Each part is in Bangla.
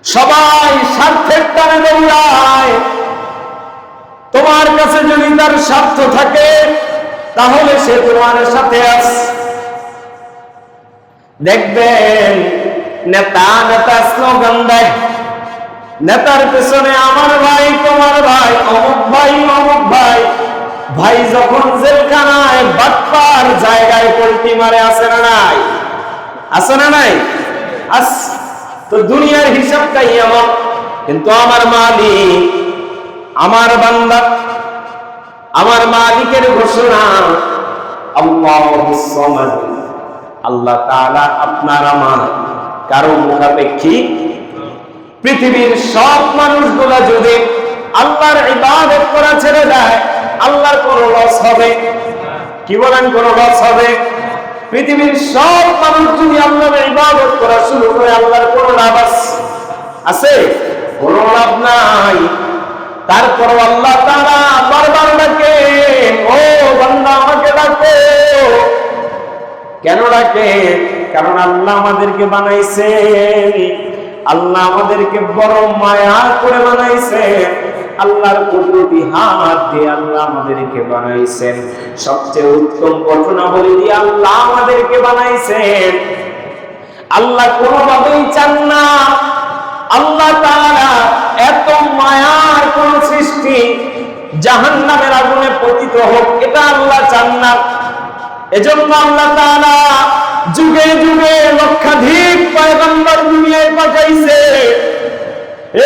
সবাই স্বার্থের টানে দৌড়ায়। তোমার কাছে যদি তার স্বার্থ থাকে তাহলে সে তোমার সাথে আছে। দেখবেন নেতা নেতা স্লোগান দেয়, নেতার পেছনে আমার ভাই তোমার ভাই অমুক ভাই অমুক ভাই। ভাই যখন জেলখানায় বাটপার জায়গায় পল্টি মারে, আছে না নাই? আছে না নাই? আস তো দুনিয়ার হিসাবটাই এমন। কিন্তু আমার মালিক, আমার বান্দা, আমার মালিকের ঘোষণা, আল্লাহুস সামাদ, আল্লাহ তাআলা আপনার আমার কারো মুখাপেক্ষী। পৃথিবীর সব মানুষগুলা যদি আল্লাহর ইবাদত করা ছেড়ে দেয়, আল্লাহর কোনো লস হবে? কি বলেন, কোনো লস হবে? পৃথিবীর সব মানুষ যদি আল্লাহর ইবাদত করা শুরু করে, আল্লাহর কোনো লাভ আছে? কোনো লাভ নাই। তারপর আল্লাহ তাআলা বারবার ডাকে, ও বান্দা আমাকে ডাকো। কেন ডাকে? কারণ আল্লাহ আমাদেরকে বানাইছেন, আল্লাহ আমাদেরকে বড় মায়া করে বানাইছেন, আল্লাহর কুদরতি হাত দিয়ে আল্লাহ আমাদেরকে বানাইছেন, সবচেয়ে উত্তম ঘটনাবলী দিয়ে আল্লাহ আমাদেরকে বানাইছেন। আল্লাহ কোনোভাবেই চান না আল্লাহ তাআলা এত মায়ার কোন সৃষ্টি জাহান্নামের আগুনে পতিত হোক, এটা আল্লাহ চান না। এজন্য আল্লাহ তাআলা যুগে যুগে লক্ষাধিক পয়গম্বর দুনিয়ায় পাঠাইছে।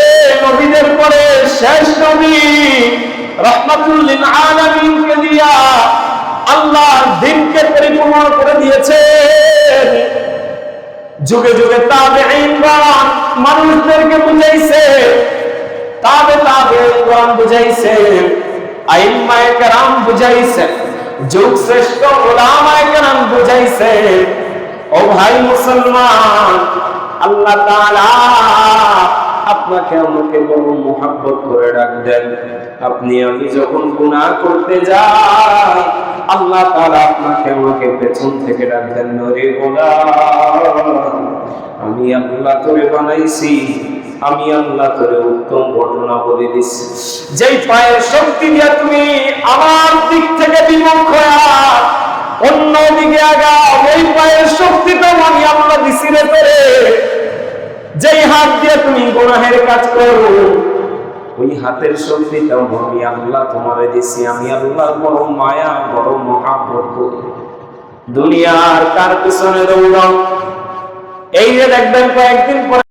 এই নবীদের পরে শেষ নবী রাহমাতুল লিল আলামিনকে দিয়া আল্লাহ দ্বীনকে পরিপূর্ণ করে দিয়েছেন। যুগে যুগে তাবেঈনগণ মানুষদেরকে বুঝাইছে, তাবেঈনগণ বুঝাইছে, আইম্মায়ে কেরাম বুঝাইছে, যুগ শ্রেষ্ঠ উলামায়ে কেরাম বুঝাইছে। ও ভাই মুসলমান, আল্লাহ তাআলা আপনাকে আমাকে বড় মুহাব্বত করে ডাকতেন। আপনি আমি যখন গুনাহ করতে যাই, আল্লাহ তাআলা আপনাকে আমাকে পেছন থেকে ডাকতেন, নরে গোলাম আমি আল্লাহ তোরে বানাইছি, আমি আল্লাহ তোরে উত্তম ঘটনা বলে দিছি। যেই পায়ের শক্তি দিয়ে তুমি আমার দিক থেকে বিমুখ হয়ে অন্য দিকে আগাও, ওই পায়ের শক্তিটা আমি আল্লাহ দিছি রে তোরে। যেই হাত দিয়ে তুমি গুনাহের কাজ করো, ওই হাতের শক্তিটাও আমি আল্লাহ তোমারে দিছি। আমি আল্লাহ বড় মায়া, বড় মহাব্বত করি। দুনিয়ার কার পিছনে দৌড়াও? এই যে দেখবেন কয়েকদিন পরে